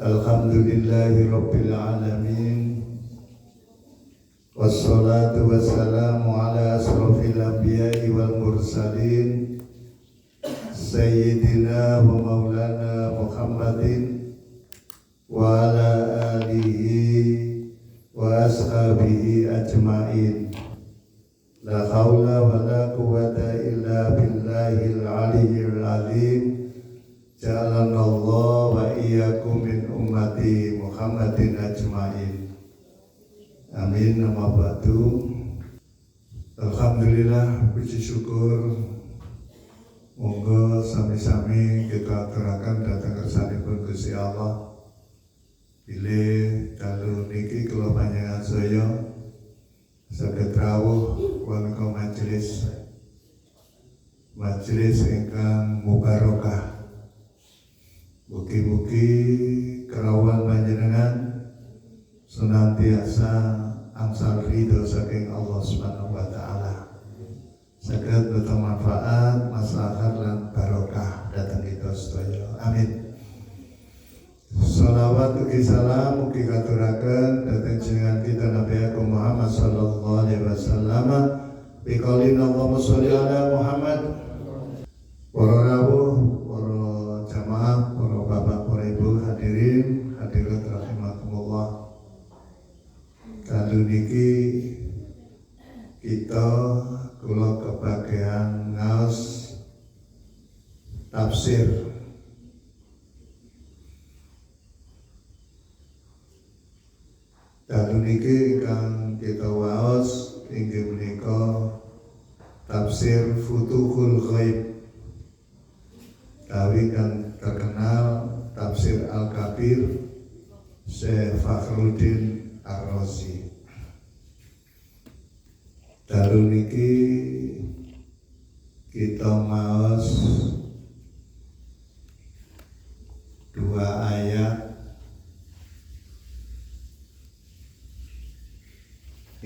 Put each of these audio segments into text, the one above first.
Alhamdulillahi Rabbil Alamin. Wassalatu wassalamu ala asrafil anbiya'i wal mursalin Sayyidina wa maulana Muhammadin wa ala alihi wa ashabihi ajma'in. La hawla wa la quwwata illa billahil aliyyil azim. Ja'alanallahu wa iyyakum min ummati Muhammadin ajma'in. Amin. Nama batu. Alhamdulillah, puji syukur. Monggo sami-sami kita aturaken dhateng kersanipun Gusti Allah. Bilih dalu niki kula panjenengan saya saged rawuh wonten majelis ingkang mubarokah. Mugi-mugi kerawuhan panjenengan senantiasa angsal ridho saking Allah Subhanahu wa taala. Saged beto manfaat, maslahat lan barokah dhateng kita sedaya. Amin. Shalawat ugi salam ugi katuraken dhateng jenengan kita Nabi Muhammad sallallahu alaihi wasallam. Biqaulina Allahumma sholli ala Muhammad. Para rawuh, para jamaah, para bapak, para ibu hadirin hadirat rahimakumullah. Dalu niki kita kula kebagian ngaos tafsir. Dalu niki ingkang kita waos inggih menika tafsir Futuhul Ghaib. Kawi kang terkenal tafsir Al-Kabir Syekh Fakhruddin Ar-Razi. Dalu niki kita maos dua ayat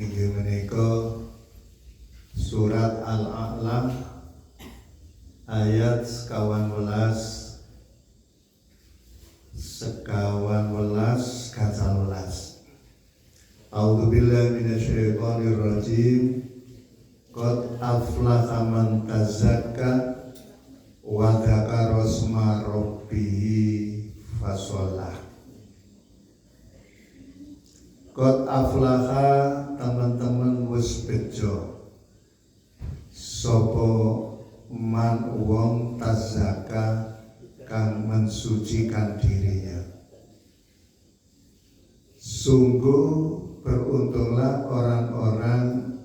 inggih menika surat Al-A'la ayat 11. A'udzu billahi minasyaitonir rajim. Qad aflaha man tazakka wa dzakara isma rabbih fashollah. Qad aflaha, teman-teman wis bejo sapa man wong tazakka kang mensucikan dirinya. Sungguh beruntunglah orang-orang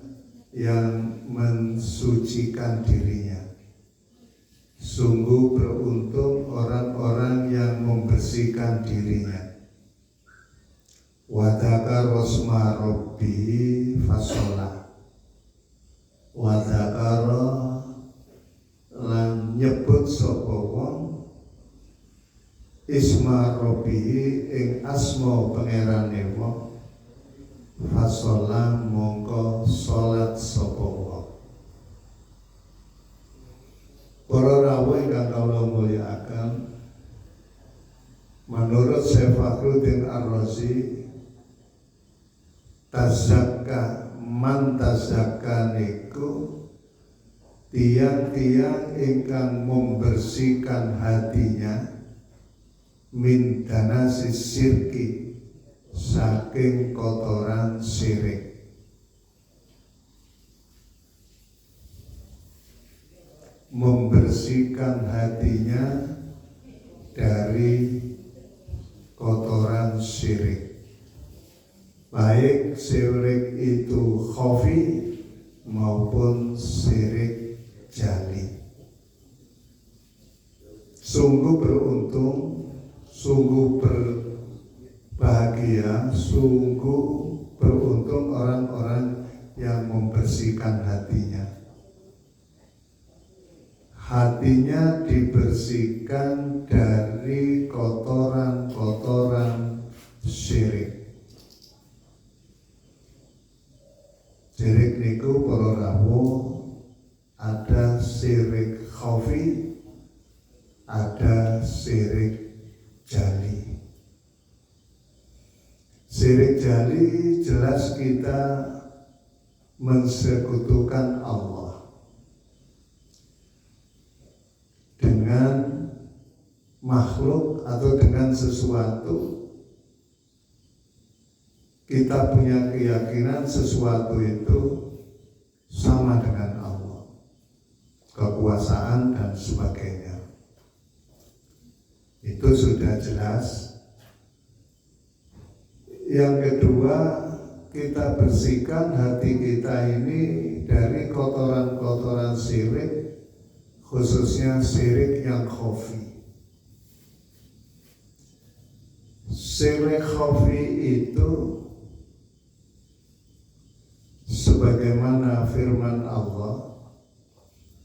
yang mensucikan dirinya. Sungguh beruntung orang-orang yang membersihkan dirinya. Wa dzakara isma rabbih fashollah. Wa dzakara lan nyebut sapa wong isma rabbih ing asma pangerane wong fashollah mongko salat sapa wong. Para rawuh ingkang kawula mulyakaken, menurut Syekh Fakhruddin Ar-Razi, tazakka man tazakka niku tiang-tiang ingkang membersihkan hatinya min danasis syirki, saking kotoran syirik. Membersihkan hatinya dari kotoran syirik, baik syirik itu khafi maupun syirik jali. Sungguh beruntung, sungguh berbahagia, sungguh beruntung orang-orang yang membersihkan hatinya. Hatinya dibersihkan dari kotoran-kotoran syirik. Syirik niku para rawuh ada syirik khafi, ada syirik jali. Syirik jali jelas kita mensekutukan Allah dengan makhluk atau dengan sesuatu. Kita punya keyakinan sesuatu itu sama dengan Allah, kekuasaan dan sebagainya. Itu sudah jelas. Yang kedua, kita bersihkan hati kita ini dari kotoran-kotoran syirik, khususnya syirik yang khafi. Syirik khafi itu sebagaimana firman Allah,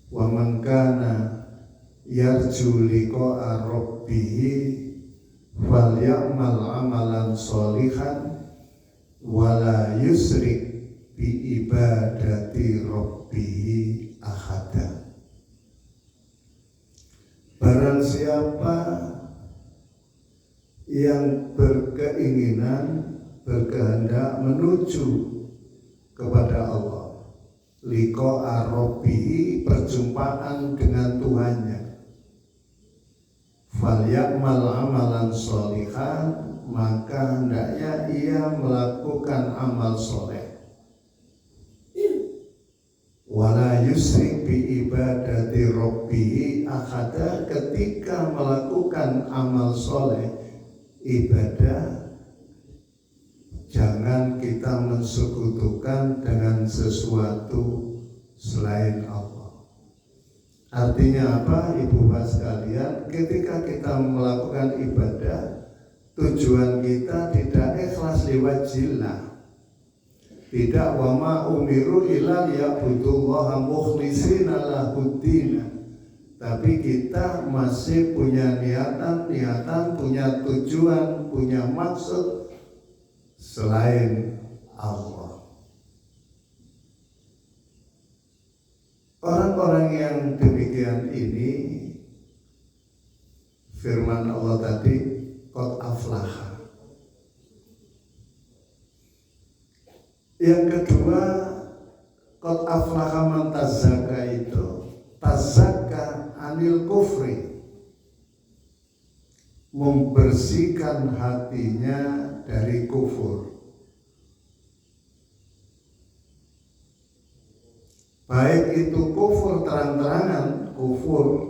wa man kana yarju liqa'a rabbih falyamal amalan sholihan wala yusrik bi ibadati rabbih ahada. Barang siapa yang berkeinginan, berkehendak menuju kepada Allah, liqa'a rabbih, perjumpaan dengan Tuhannya, falyamal amalan sholihan, maka hendaknya ia melakukan amal soleh, wala yusrik bi ibadati rabbih ahada. Ketika melakukan amal soleh, ibadah, jangan kita mensekutukan dengan sesuatu selain Allah. Artinya apa, ibu bapak sekalian? Ketika kita melakukan ibadah, tujuan kita tidak ikhlas liwajillah, tidak wa ma umiru illa liya'budullaha mukhlishina lahuddin, tapi kita masih punya niatan, punya tujuan, punya maksud selain Allah. Orang-orang yang demikian ini, firman Allah tadi, qad aflaha. Yang kedua, qad aflaha man tazakka, itu tazakka anil kufri, membersihkan hatinya dari kufur. Baik itu kufur terang-terangan, kufur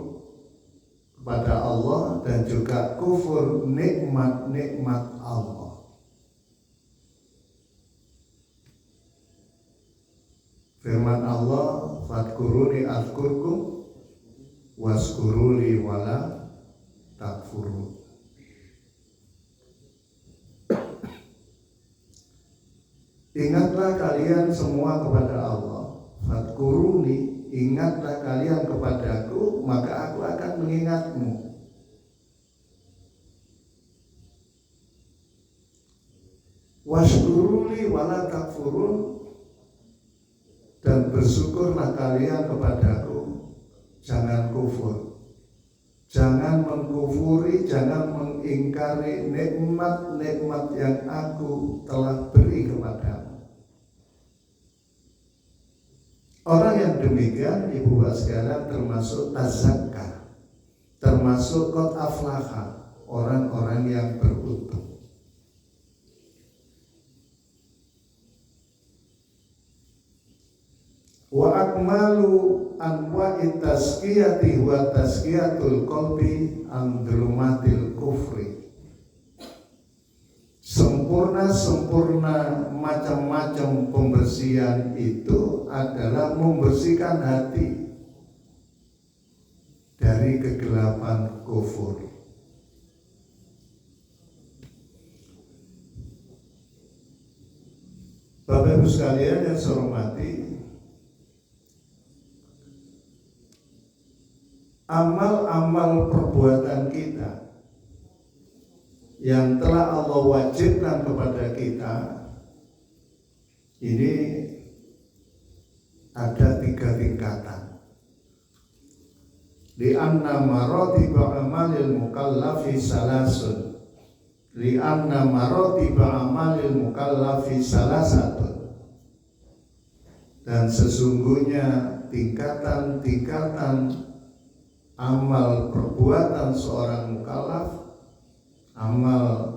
kepada Allah, dan juga kufur nikmat-nikmat Allah. Firman Allah, fadkuruni azkurkum waskuruli wala takfurun. Ingatlah kalian semua kepada Allah. Fadkuruni, ingatlah kalian kepadaku, maka aku akan mengingatmu. Waskuruli wala takfurun, dan bersyukurlah kalian kepadaku, jangan kufur, jangan mengkufuri, jangan mengingkari nikmat-nikmat yang aku telah beri kepadamu. Orang yang demikian, ibu bapak sekalian, termasuk tazakka, termasuk qad aflaha, orang-orang yang beruntung. Wa akmalu anwa'i tazkiyati wa tazkiyatul qalbi an dhulumatil kufri. Sempurna macam-macam pembersihan itu adalah membersihkan hati dari kegelapan kufur. Bapak Ibu sekalian yang saya hormati, amal-amal perbuatan kita yang telah Allah wajibkan kepada kita ini ada 3 tingkatan. Di anna maratiba amalil mukallafi salasun. li'anna maratiba amalil mukallafi salasatun, dan sesungguhnya tingkatan-tingkatan amal perbuatan seorang mukallaf, amal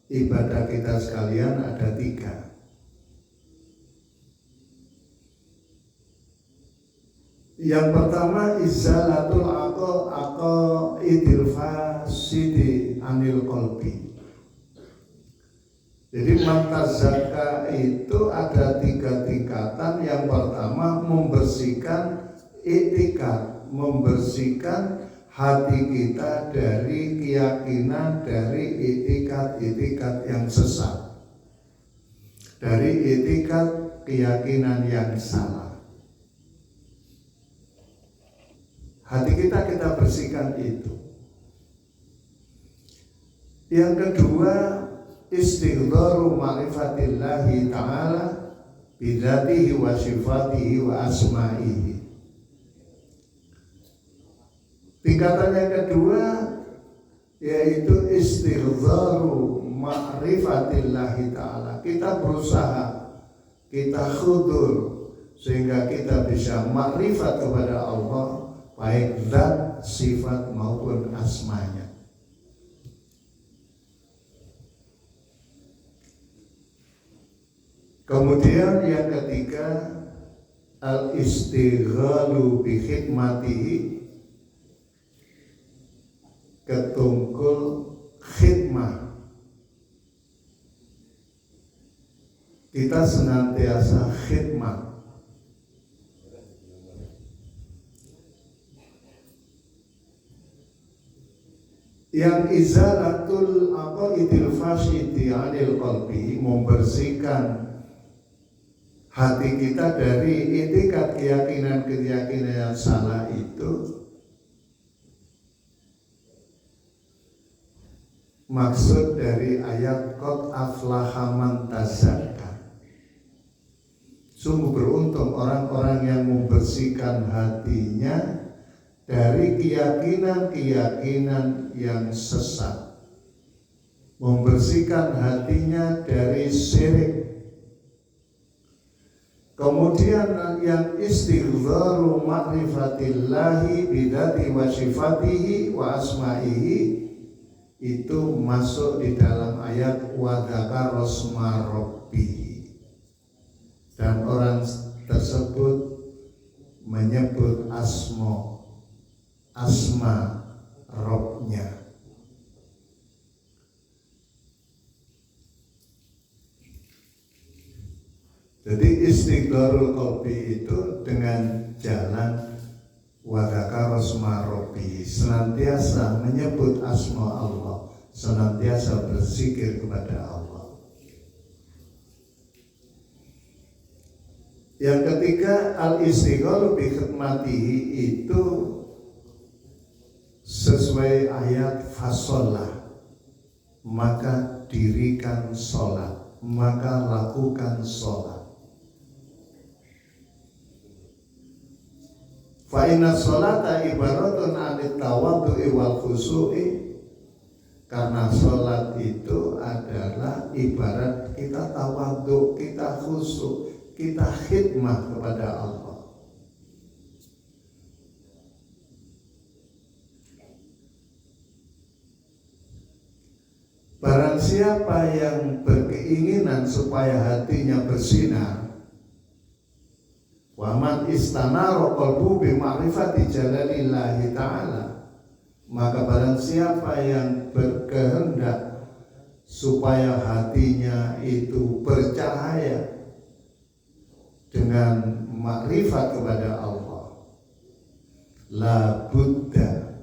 ibadah kita sekalian ada 3. Yang pertama izalatul aqaidil fasidi anil qalbi. Jadi mantazaka itu ada 3 tingkatan. Yang pertama membersihkan i'tikad, membersihkan hati kita dari keyakinan, dari i'tikad yang sesat, dari i'tikad keyakinan yang salah. Hati kita bersihkan itu. Yang kedua istighdharu ma'rifatillahi ta'ala bidzatihi wa sifatihi wa asma'ihi. Tingkatan yang kedua yaitu istighdharu ma'rifatillahi ta'ala. Kita berusaha, kita khudur sehingga kita bisa ma'rifat kepada Allah, baik zat, sifat maupun asmanya. Kemudian yang ketiga al-istighalu bi khidmatihi, ketungkul khidmah. Kita senantiasa khidmah. Yang izalatul aqaidil fasidi anil qalbi, membersihkan hati kita dari i'tikad keyakinan yang salah itu. Maksud dari ayat qad aflaha man tazakka, sungguh beruntung orang-orang yang membersihkan hatinya dari keyakinan-keyakinan yang sesat, membersihkan hatinya dari syirik. Kemudian yang istighdharu ma'rifatillahi bidzati wa sifatihi wa asma'ihi, itu masuk di dalam ayat wa dzakara asma rabbih, dan orang tersebut menyebut asma Robnya. Jadi istighdharul qalbi itu dengan jalan wa dzakara asma rabbi, senantiasa menyebut asma Allah, senantiasa berzikir kepada Allah. Yang ketiga al-istighalu bi khidmatihi, itu sesuai ayat fasolah, maka dirikan sholat, maka lakukan sholat. Fa inna sholata ibaratun anit tawaddu'i wal khusu'i, karena sholat itu adalah ibarat kita tawaddu, kita khusyuk, kita khidmah kepada Allah. Barang siapa yang berkeinginan supaya hatinya bersinar, wa man istanara qalbu bi ma'rifati jalalillahi ta'ala, maka barang siapa yang berkehendak supaya hatinya itu bercahaya dengan makrifat kepada Allah, la buddha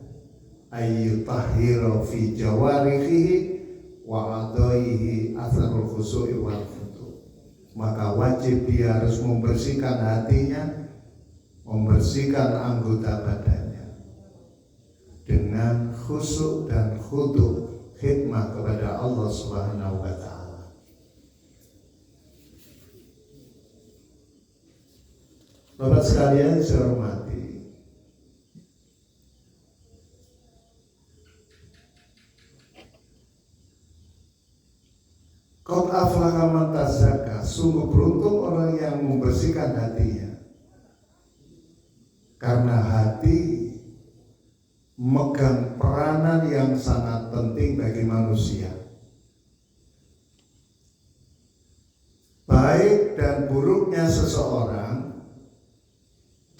ayyutahhira fi jawarihi wa adaihi atharul khusu'i wal futuh, maka wajib dia harus membersihkan hatinya, membersihkan anggota badannya dengan khusyuk dan khudu, khidmah kepada Allah Subhanahu wa ta'ala. Bapak sekalian saya hormati, Qad aflaha man tazakka, sungguh beruntung orang yang membersihkan hatinya. Karena hati megang peranan yang sangat penting bagi manusia. Baik dan buruknya seseorang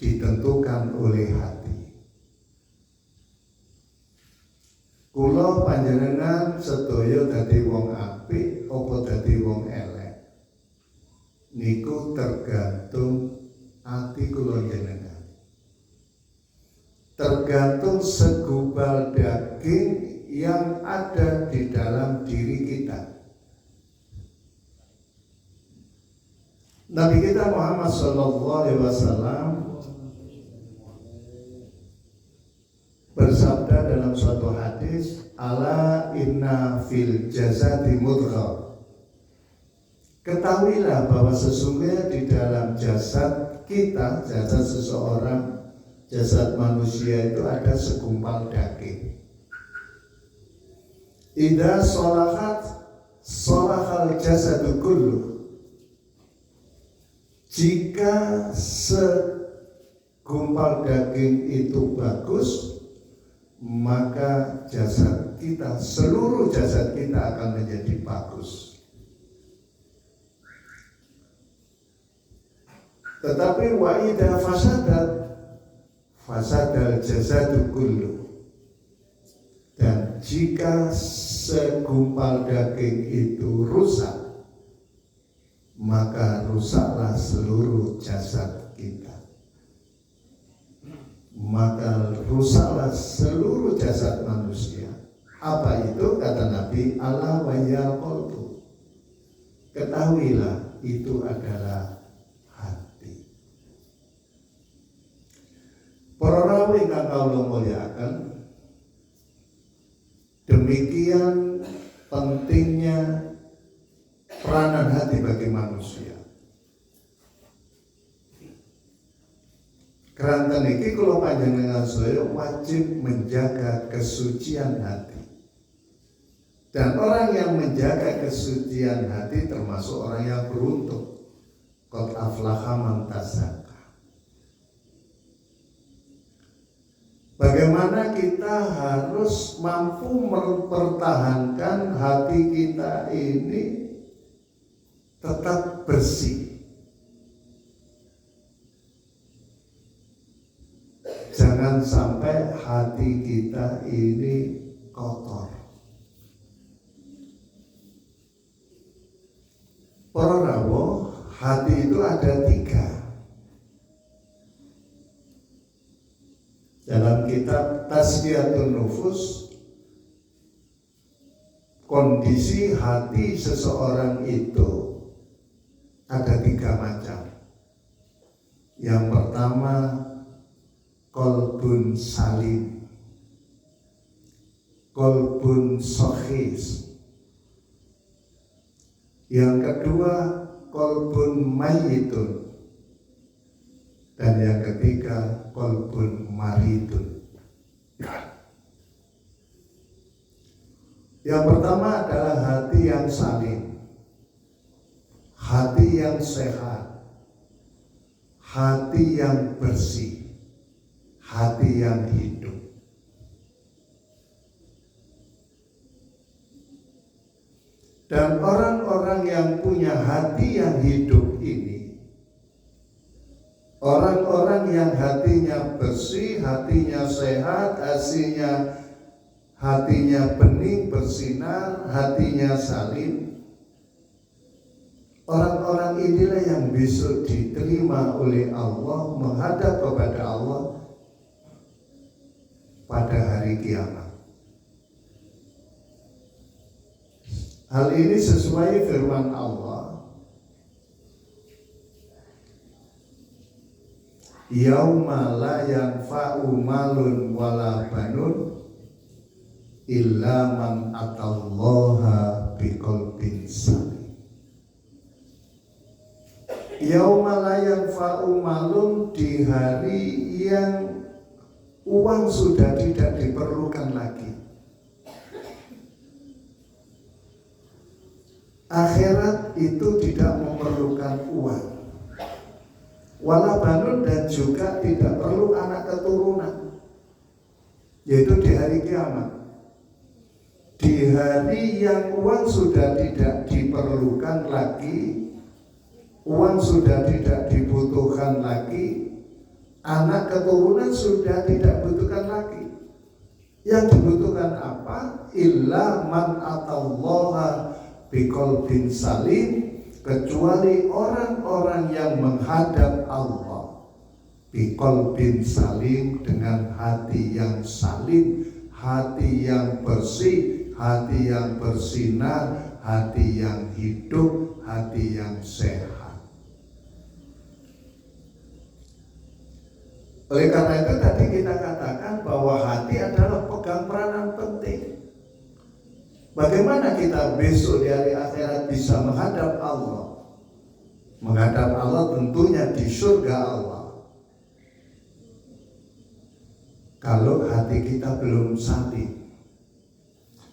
ditentukan oleh hati. Kula panjenengan sedaya dadi wong apik apa dadi wong elek niku tergantung hati kula jenengan. Tergantung segumpal daging yang ada di dalam diri kita. Nabi kita Muhammad SAW bersabda dalam suatu hadis, ala inna fil jasadi mudghah. Ketahuilah bahwa sesungguhnya di dalam jasad kita, jasad seseorang, jasad manusia itu ada segumpal daging. Idza sholahat sholahal jasadu kullu. Jika segumpal daging itu bagus, maka jasad kita, seluruh jasad kita akan menjadi bagus. Tetapi wa idza fasadal jasadu kullu. Dan jika segumpal daging itu rusak, maka rusaklah seluruh jasad kita. Maka rusaklah seluruh jasad manusia. Apa itu? Kata Nabi, ala wayal qalbu. Ketahuilah itu adalah hati. Para rawuh ingkang kawula mulyakaken, demikian pentingnya peranan hati bagi manusia. Keranten iki kula panjenengan sedaya wajib menjaga kesucian hati. Dan orang yang menjaga kesucian hati termasuk orang yang beruntung. Qad aflaha man tazakka. Bagaimana kita harus mampu mempertahankan hati kita ini tetap bersih. Jangan sampai hati kita ini kotor. Para rawuh, hati itu ada 3. Dalam kitab Tazkiyatun Nufus, kondisi hati seseorang itu ada 3 macam. Yang pertama, qalbun salim, qalbun sohis. Yang kedua, qalbun mayyitun. Dan yang ketiga, qalbun maridun. Yang pertama adalah hati yang salim, hati yang sehat, hati yang bersih, hati yang hidup. Dan orang-orang yang punya hati yang hidup ini, orang-orang yang hatinya bersih, hatinya sehat, hatinya bening, bersinar, hatinya salim, orang-orang inilah yang besok diterima oleh Allah, menghadap kepada Allah pada hari kiamat. Hal ini sesuai firman Allah, yauma la yanfa'u malun wala banun illa man atallaha biqalbin salim. Yauma la yanfa'u malun, di hari yang uang sudah tidak diperlukan lagi. akhirat itu tidak memerlukan uang, wala banun, dan juga tidak perlu anak keturunan, yaitu di hari kiamat. Di hari yang uang sudah tidak diperlukan lagi, uang sudah tidak dibutuhkan lagi, anak keturunan sudah tidak dibutuhkan lagi. Yang dibutuhkan apa? Illa man atallaha biqalbin salim, kecuali orang-orang yang menghadap Allah biqalbin salim, dengan hati yang salim, hati yang bersih, hati yang bersinar, hati yang hidup, hati yang sehat. Oleh karena itu tadi kita katakan bahwa hati adalah pegang peranan penting. Bagaimana kita besok di hari akhirat bisa menghadap Allah? Menghadap Allah tentunya di surga Allah. Kalau hati kita belum salim.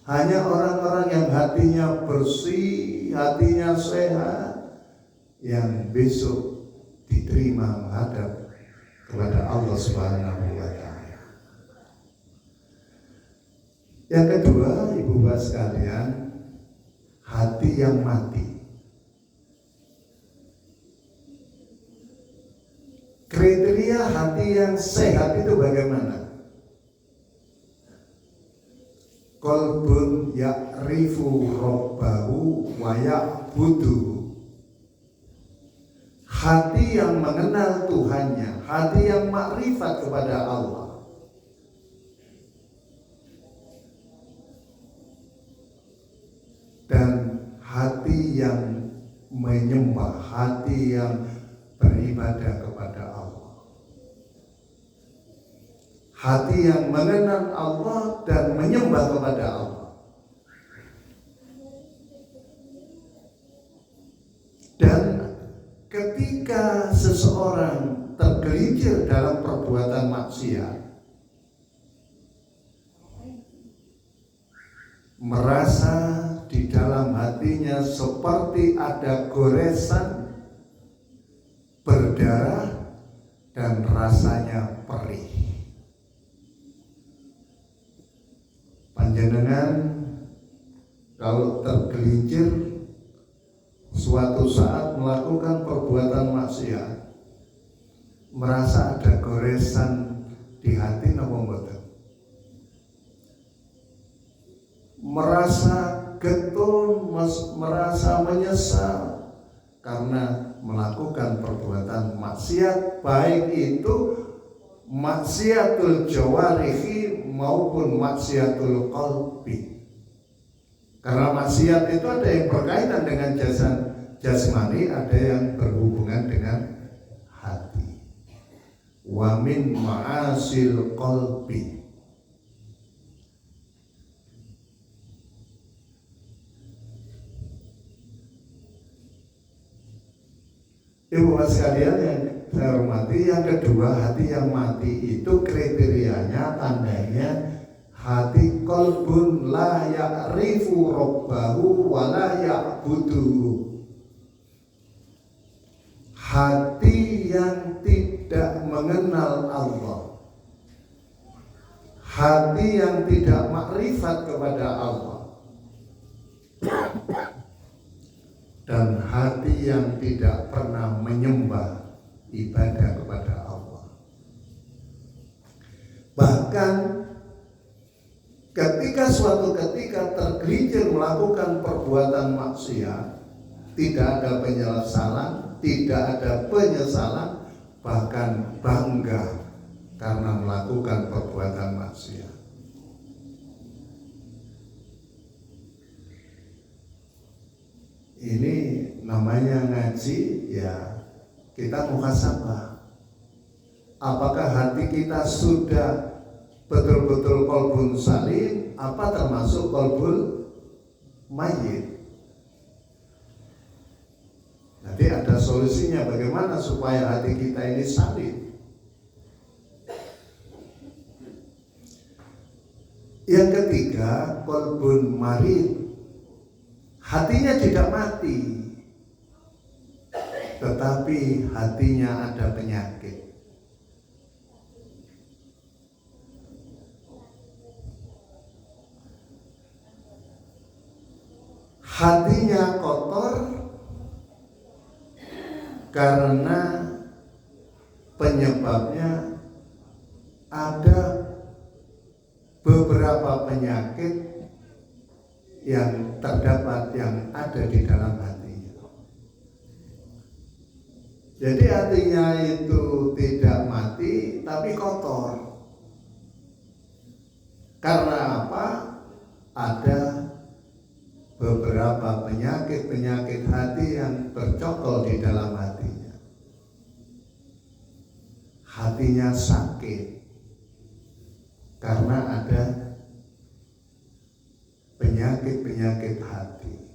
Hanya orang-orang yang hatinya bersih, hatinya sehat, yang besok diterima menghadap kepada Allah Subhanahu wa Ta'ala. Yang kedua, ibu bapak sekalian, hati yang mati. Kriteria hati yang sehat itu bagaimana? Qalbun ya'rifu rabbahu wa ya'buduhu. Hati yang mengenal Tuhannya, hati yang makrifat kepada Allah. Dan hati yang menyembah, hati yang beribadah kepada Allah. Hati yang mengenal Allah dan menyembah kepada Allah. Dan ketika seseorang tergelincir dalam perbuatan maksiat, merasa di dalam hatinya seperti ada goresan berdarah dan rasanya perih. Panjenengan kalau tergelincir suatu saat melakukan perbuatan maksiat, merasa ada goresan di hati napa mboten? Merasa getun, merasa menyesal karena melakukan perbuatan maksiat, baik itu maksiatul jawarihi maupun maksiatul qalbi. Karena maksiat itu ada yang berkaitan dengan jasmani, ada yang berhubungan dengan hati. Wa min ma'asil qalbi. Ibu bapak sekalian yang saya hormati, yang kedua, hati yang mati itu kriterianya, tandanya hati qalbun la ya'rifu rabbahu wa la ya'buduhu. Hati yang tidak mengenal Allah, hati yang tidak makrifat kepada Allah, dan hati yang tidak pernah menyembah ibadah kepada Allah. Bahkan ketika suatu ketika tergelincir melakukan perbuatan maksiat, tidak ada penyesalan, bahkan bangga karena melakukan perbuatan maksiat. Ini namanya ngaji, ya kita muhasabah. Apakah hati kita sudah betul-betul qalbun salim, apa termasuk qalbul mayyit? Nanti ada solusinya bagaimana supaya hati kita ini salim. Yang ketiga, qalbun marid, hatinya tidak mati, tetapi hatinya ada penyakit. Hatinya kotor karena penyebabnya ada beberapa penyakit yang terdapat yang ada di dalam hatinya. Jadi hatinya itu tidak mati tapi kotor. Karena apa? Ada beberapa penyakit hati yang tercokol di dalam hatinya. Hatinya sakit karena ada penyakit hati.